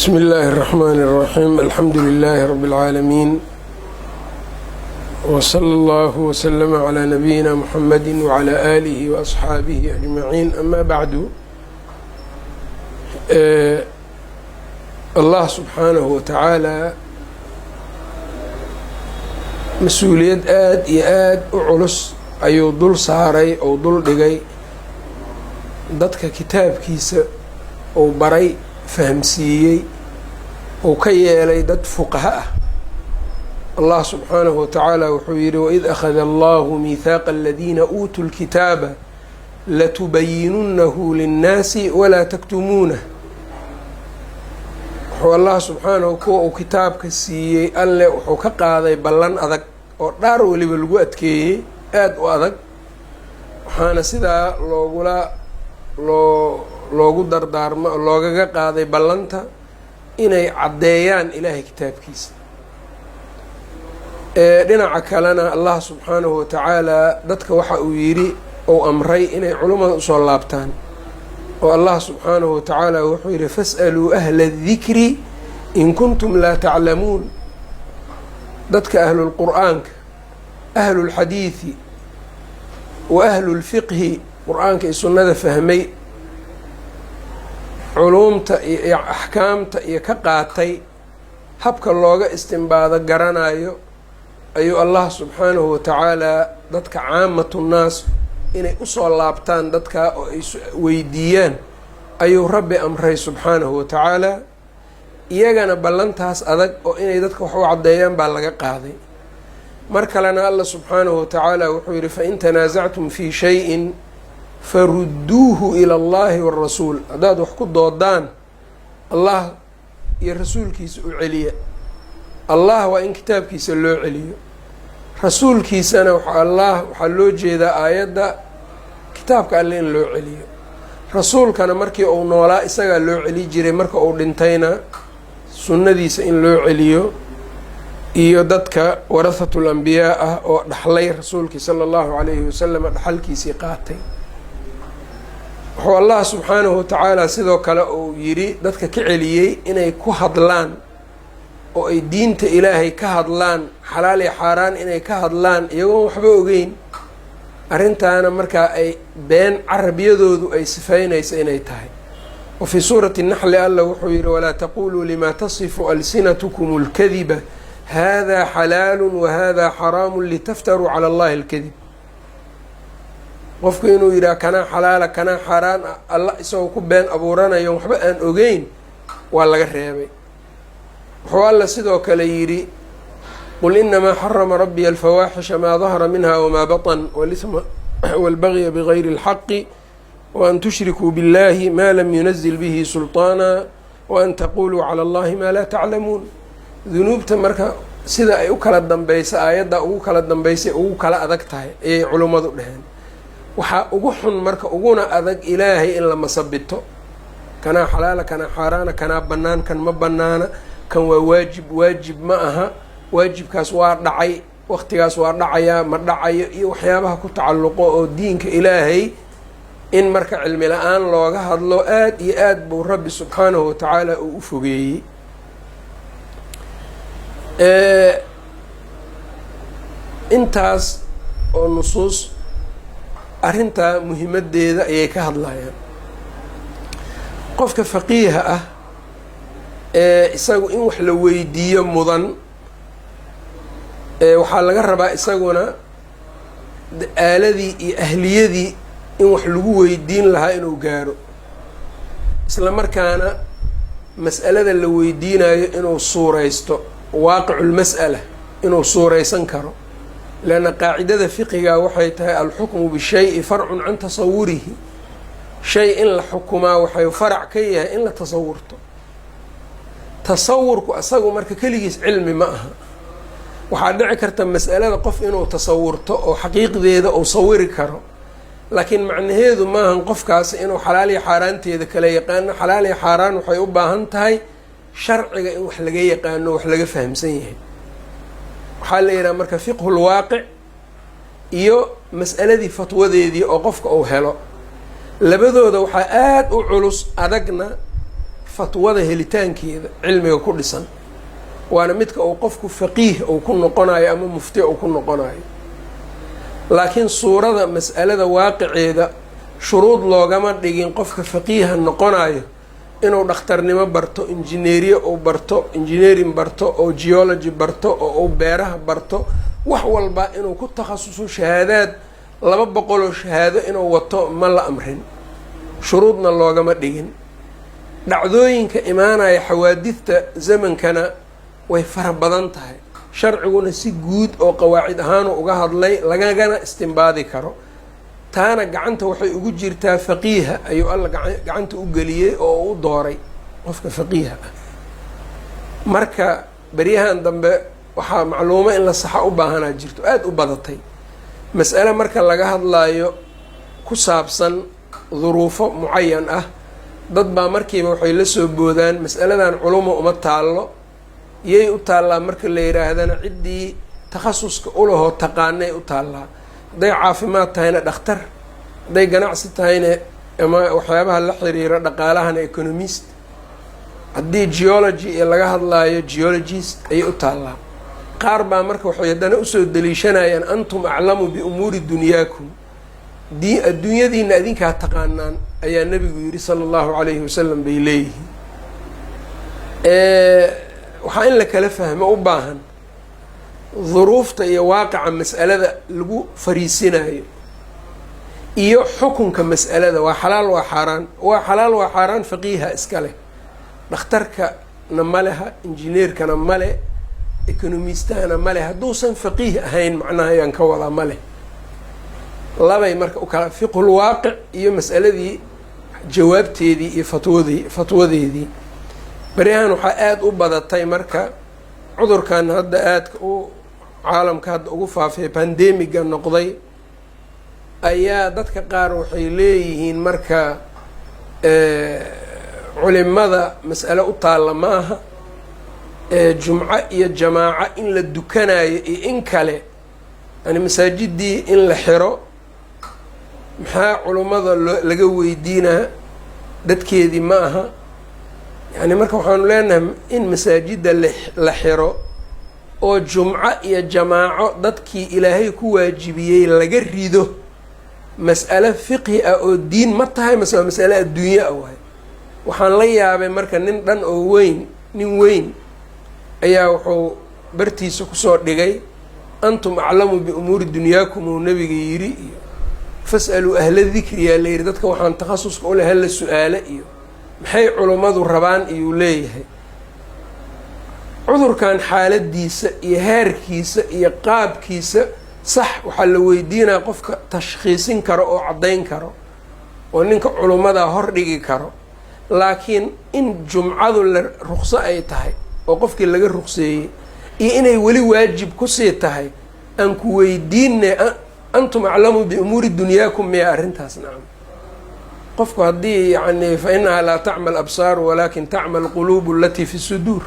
بسم الله الرحمن الرحيم الحمد لله رب العالمين وصلى الله وسلم على نبينا محمد وعلى آله وأصحابه أجمعين أما بعد الله سبحانه وتعالى mas-uuliyad aada iyo aada u culus ayuu dul saaray ou dul dhigay dadka kitaabkiisa uu baray fahamsiiyey uu ka yeelay dad fuqaha ah. allah subxaanahu watacaala wuxuu yidhi waid akhada allahu miihaaqa aladiina uutuu lkitaaba latubayinunahu linnaasi walaa taktumuunah. wuxuu allah subxaanahu kuwa uu kitaabka siiyey alle wuxuu ka qaaday ballan adag oo dhaar weliba lagu adkeeyey aada u adag, waxaana sidaa loogu dardaarmo loogaga qaaday ballanta inay caddeeyaan ilaahay kitaabkiisa. dhinaca kalena allah subxaanahu watacaalaa dadka waxa uu yidhi ou amray inay culummada usoo laabtaan, oo allah subxaanahu watacaala wuxuu yidhi fas'aluu ahla adikri in kuntum laa taclamuun. dadka ahlulqur'aanka, ahlulxadiidi wa ahlulfiqhi, qur-aanka iyo sunnada fahmay, culuumta iyo axkaamta iyo ka qaatay, habka looga istimbaado garanayo, ayuu allah subxaanahu watacaalaa dadka caamatu nnaas inay usoo laabtaan dadkaa oo ay weydiiyaan ayuu rabbi amray subxaanahu watacaalaa. iyagana ballantaas adag oo inay dadka wax u caddeeyaan baa laga qaaday. mar kalena allah subxaanahu watacaala wuxuu yidhi fain tanaasactum fii shayin farudduuhu ila allahi waarasuul. haddaad wax ku doodaan allah iyo rasuulkiisa u celiya. allah waa in kitaabkiisa loo celiyo, rasuulkiisana waxaa loo jeedaa aayadda kitaabka alle in loo celiyo. rasuulkana markii uu noolaa isagaa loo celi jiray, marka uu dhintayna sunnadiisa in loo celiyo, iyo dadka warahatul ambiyaa ah oo dhaxlay rasuulkii sala allahu calayhi wasalam dhaxalkiisii qaatay. wuxuu allah subxaanahu watacaala sidoo kale uu yidhi dadka ka celiyey inay ku hadlaan oo ay diinta ilaahay ka hadlaan, xalaal iyo xaaraan inay ka hadlaan iyagoon waxba ogeyn. arrintaana markaa ay been carabiyadoodu ay sifaynaysa inay tahay. wa fii suurati naxli alla wuxuu yidhi walaa taquluu limaa tasifu alsinatukum اlkadiba hada xalaalu wahada xaraamu litaftaruu cala allahi اlkadib. qofku inuu yidhaha kanaa xalaala kanaa xaaraan alla isagoo ku been abuuranayo waxba aan ogeyn waa laga reebay. wuxuu alla sidoo kale yidhi qul inamaa xarama rabbiya alfawaaxisha maa dahara minha wamaa baطn wاlihma wاlbagya bigayri اlxaqi waan tushrikuu biاllahi ma lam yunazil bihi sulطaana waan taquluu cala allahi maa laa taclamuun. dunuubta marka sida ay u kala dambaysa aayadda ugu kala dambaysay ugu kala adag tahay ayay culummadu dheheen. waxaa ugu xun marka uguna adag ilaahay in la masabito, kanaa xalaala kanaa xaaraana, kanaa bannaan kan ma bannaana, kan waa waajib ma aha, waajibkaas waa dhacay, waqtigaas waa dhacayaa ma dhacayo, iyo waxyaabaha ku tacalluqo oo diinka ilaahay in marka cilmi la-aan looga hadlo aada iyo aada buu rabbi subxaanahu watacaala uu u fogeeyey. intaas oo nusuus arrintaa muhimaddeeda ayay ka hadlayaan. qofka faqiiha ah isagu in wax la weydiiyo mudan, waxaa laga rabaa isaguna aaladii iyo ahliyadii in wax lagu weydiin lahaa inuu gaaro, isla markaana mas'alada la weydiinayo inuu suuraysto waaqiculmas'ala inuu suuraysan karo. leanna qaacidada fiqiga waxay tahay alxukmu bishayi farcun can tasawurihi. shay in la xukumaa waxay farac ka yahay in la tasawurto. tasawurku asagu marka keligiis cilmi ma aha. waxaa dhici karta mas'alada qof inuu tasawurto oo xaqiiqdeeda uu sawiri karo, laakiin macnaheedu maahan qofkaasi inuu xalaal iyo xaaraanteeda kala yaqaano. xalaal iyo xaaraan waxay u baahan tahay sharciga in wax laga yaqaano, wax laga fahamsan yahay. waxaa la yidhaha marka fiqhu lwaaqic iyo mas'aladii fatwadeedii oo qofka uu helo. labadooda waxaa aada u culus adagna fatwada helitaankeeda cilmiga ku dhisan, waana midka uu qofku faqiih uu ku noqonayo ama mufti uu ku noqonayo. laakiin suurada mas'alada waaqiceeda shuruud loogama dhigin qofka faqiiha noqonayo inuu dhakhtarnimo barto, injineeriye uu barto, engineering barto, oo geology barto, oo uu beeraha barto, wax walba inuu ku takhasuso shahaadaad 200 shahaado inuu wato ma la amrin, shuruudna loogama dhigin. dhacdooyinka imaanaya xawaadidta zamankana way fara badan tahay, sharciguna si guud oo qawaacid ahaanu uga hadlay lagagana istimbaadi karo. taana gacanta waxay ugu jirtaa faqiiha ayuu alla gacanta u geliyey oo u dooray qofka faqiiha ah. marka beryahan dambe waxaa macluumo in la saxa u baahanaa jirto aada u badatay mas'ale marka laga hadlaayo ku saabsan duruufo mucayan ah, dad baa markiiba waxay la soo boodaan mas'aladan culumo uma taallo, yay u taallaa marka la yidhaahdana ciddii takhasuska u lahoo taqaanay u taallaa. hadday caafimaad tahayna dhakhtar, hadday ganacsi tahayna ama waxyaabaha la xiriira dhaqaalahana economist, haddii geology iyo laga hadlaayo geologist ayay u taallaa. qaar baa marka waxay haddana usoo daliishanayaan antum aclamu biumuuri dunyaakum, adduunyadiina adinkaa taqaanaan ayaa nebigu yidhi sala allahu calayhi wasalam bay leeyihiin. waxaa in la kala fahmo u baahan duruufta iyo waaqica mas'alada lagu fariisinayo iyo xukunka mas'alada, waa xalaal waa xaaraan, waa xalaal waa xaaraan faqiiha iska leh, dhakhtarkana ma leha, injineerkana ma leh, economistahana ma leh, hadduusan faqiih ahayn macnaha ayaan ka wadaa ma leh. labay marka u kala fiqhul waaqic iyo mas'aladii jawaabteedii iyo fatwadeedii. beryahan waxaa aada u badatay marka cudurkan hadda aadka u caalamka hadda ugu faafay bandemiga noqday, ayaa dadka qaar waxay leeyihiin marka culimada mas'ale u taalla maaha, jumco iyo jamaaco in la dukanayo iyo in kale, yani masaajidii in la xiro maxaa culimmada laga weydiinaa, dadkeedii ma aha. yani marka waxaanu leenahay in masaajida la xiro oo jumco iyo jamaaco dadkii ilaahay ku waajibiyey laga rido, mas'alo fiqhi ah oo diin ma tahay mase waa mas'alo adduunye ah waay. waxaan la yaabay marka nin dhan oo nin weyn ayaa wuxuu bartiisa kusoo dhigay antum aclamu biumuuri dunyaakum uu nabiga yidhi iyo fas'aluu ahla dikriyaa la yidhi, dadka waxaan takhasuska u leh hala su-aale iyo maxay culummadu rabaan iyuu leeyahay. cudurkan xaaladiisa iyo heerkiisa iyo qaabkiisa sax waxaa la weydiinaya qofka tashkhiisin karo oo caddayn karo oo ninka culummadaa hor dhigi karo. laakiin in jumcadu la ruqso ay tahay oo qofkii laga ruqseeyey iyo inay weli waajib kusii tahay aan ku weydiinay antum aclamu biumuuri dunyaakum miya arrintaas. nacam, qofku haddii yani fa inahaa laa tacma absaar walaakin tacma alquluubu alatii fi suduur,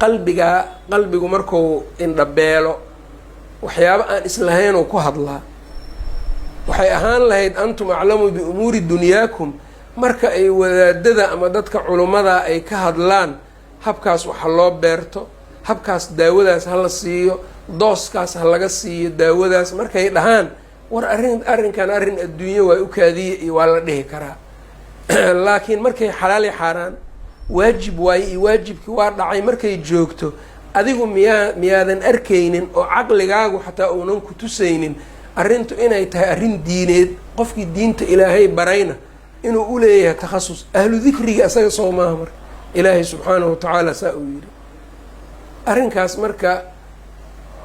qalbigu marku indhabeelo waxyaabo aan islahaynoo ku hadlaa. waxay ahaan lahayd antum aclamu biumuuri dunyaakum marka ay wadaadada ama dadka culummada ay ka hadlaan, habkaas waxa loo beerto, habkaas daawadaas ha la siiyo, dooskaas ha laga siiyo daawadaas markay dhahaan war arrinkan arrin adduunye waa u kaadiye iyo waa la dhihi karaa. laakiin markay xalaali xaaraan waajib waaye iyo waajibkii waa dhacay markay joogto, adigu miyaadan arkaynin oo caqligaagu xataa uunan ku tusaynin arrintu inay tahay arrin diineed, qofkii diinta ilaahay barayna inuu u leeyahay takhasus. ahlu dikriga asaga soo maaha marka ilaahay subxaanahu watacaala saa uu yidhi. arrinkaas marka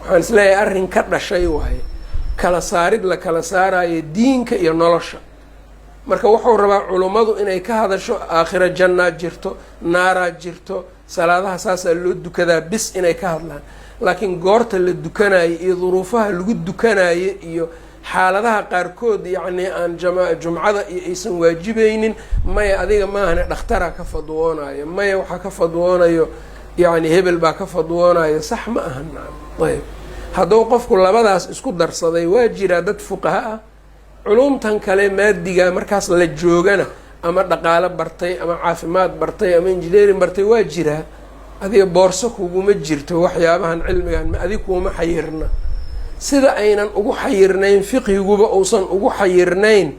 waxaan isleeyahay arrin ka dhashay waaye kala saarid la kala saarayo diinka iyo nolosha. marka wuxuu rabaa culummadu inay ka hadasho aakhira jannaad jirto, naaraad jirto, salaadaha saasaa loo dukadaa bis inay ka hadlaan. laakiin goorta la dukanayo iyo duruufaha lagu dukanayo iyo xaaladaha qaarkood yacni aan jumcada iyo aysan waajibaynin, maya adiga maahane dhakhtaraa ka fadwoonayo, maya waxaa ka fadwoonayo yacni hebel baa ka fadwoonayo, sax ma ahan. ayb hadduu qofku labadaas isku darsaday waa jiraa dad fuqaha ah, culumtan kale maadiga markaas la joogana ama dhaqaalo bartay ama caafimaad bartay ama engineering bartay waa jiraa, adiga boorso kuguma jirto waxyaabahan cilmigan adig kuuma xayirna, sida aynan ugu xayirnayn fiqhiguba uusan ugu xayirnayn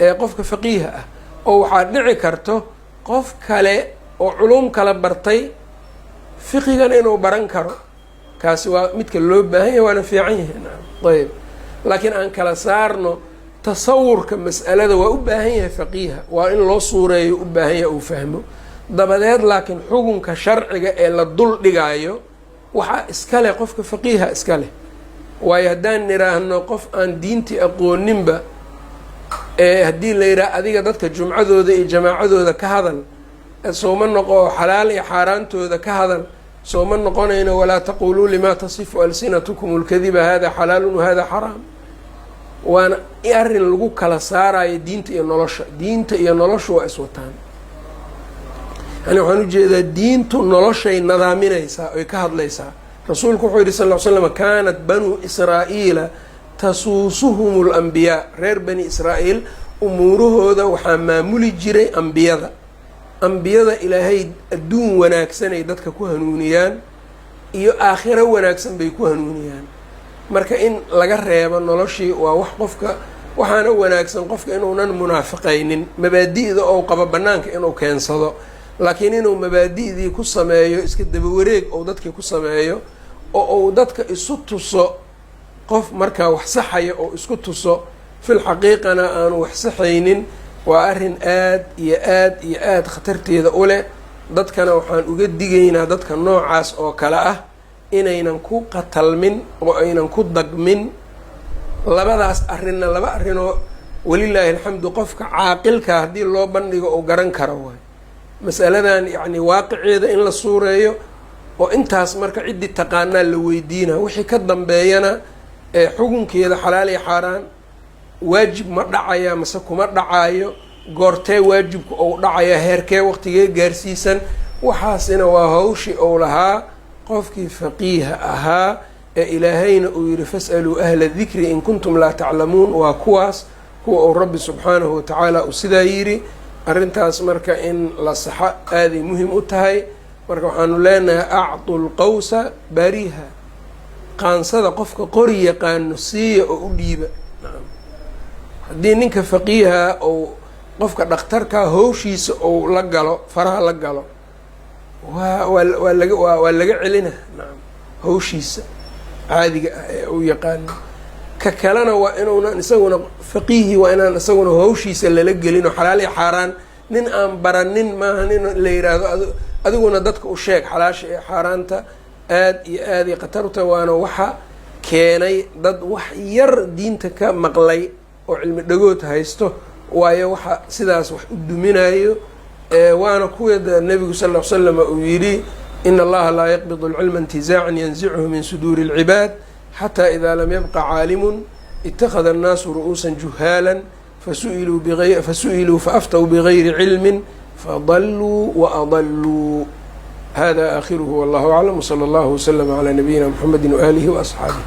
ee qofka faqiiha ah. oo waxaa dhici karto qof kale oo culum kala bartay fiqigan inuu baran karo, kaasi waa midka loo baahan yahay, waana fiican yahay. ayb laakiin aan kala saarno tasawurka mas'alada waa u baahan yahay faqiiha, waa in loo suureeyo u baahan yahay uu fahmo, dabadeed laakiin xukunka sharciga ee la dul dhigaayo waxaa iska leh qofka faqiiha iska leh. waayo haddaan niraahno qof aan diintii aqooninba haddii la yidhaha adiga dadka jumcadooda iyo jamaacadooda ka hadal, sooma noqo xalaal iyo xaaraantooda ka hadal, sooma noqonayno walaa taquluu limaa tasifu alsinatukum اlkadiba hada xalaalun wahada xaraam. waana arrin lagu kala saarayo diinta iyo nolosha. diinta iyo nolosha waa iswataan, yani waxaan ujeedaa diintu noloshay nadaaminaysaa oy ka hadlaysaa. rasuulku wuxuu yihi sal ll ly slam kaanat banuu israa'iila tasuusuhum اlanbiyaa, reer bani israa'iil umuurahooda waxaa maamuli jiray ambiyada. ambiyada ilaahay adduun wanaagsanay dadka ku hanuuniyaan iyo aakhiro wanaagsan bay ku hanuuniyaan. marka in laga reebo noloshii waa wax qofka, waxaana wanaagsan qofka inuunan munaafiqaynin, mabaadi'da ou qabo bannaanka inuu keensado, laakiin inuu mabaadi'dii ku sameeyo iska dabawareeg ou dadkii ku sameeyo, oo uu dadka isu tuso qof markaa wax saxaya oo isku tuso, fil xaqiiqana aanu wax saxaynin, waa arrin aad iyo aad iyo aad khatarteeda u leh. dadkana waxaan uga digaynaa dadka noocaas oo kale ah inaynan ku qatalmin oo aynan ku dagmin labadaas arrinna. laba arrinoo walilaahi alxamdu qofka caaqilka haddii loo bandhigo oo garan karo waay masaladan, yacni waaqiceeda in la suureeyo oo intaas marka ciddii taqaanaa la weydiina, wixii ka dambeeyana xukunkeeda xalaal iyo xaaraan, waajib ma dhacaya mase kuma dhacayo, goortee waajibka ou dhacaya, heerkee waqtigee gaarsiisan, waxaasina waa hawshii ou lahaa qofkii faqiiha ahaa ee ilaahayna uu yihi fas'aluu ahla dikri in kuntum laa taclamuun. waa kuwaas kuwa uu rabbi subxaanahu watacaala uu sidaa yidhi. arrintaas marka in la saxo aaday muhim u tahay. marka waxaanu leenahay acdu lqawsa bariha, qaansada qofka qori yaqaano siiya oo u dhiiba. haddii ninka faqiiha ou qofka dhakhtarkaa hawshiisa ou la galo, faraha la galo, waa laga celina nacam hawshiisa caadiga ah ee uu yaqaano. ka kalena waa inuunan isaguna faqiihii waa inaan isaguna hawshiisa lala gelin oo xalaal iyo xaaraan nin aan baranin maaha nin la yidhaahdo adiguna dadka u sheeg xalaasha iyo xaaraanta. aad iyo aad iyo khatarta, waana waxa keenay dad wax yar diinta ka maqlay oo cilmi dhagood haysto, waayo waxa sidaas wax u duminayo. waana kuwada nebigu sal ll ly slam uu yidhi in allaha laa yaqbidu alcilma intizaacan yanzichu min suduuri اlcibaad xataa idaa lam yabqa caalimun ittakhada annaasu ru'uusan juhaalan fasu'iluu faaftaw bigayri cilmin fadaluu waadaluu. hada aakhiruhu wallahu aclam, wsala allahu waslama calaa nabiyina mxamedi waaalihi waasxaabih.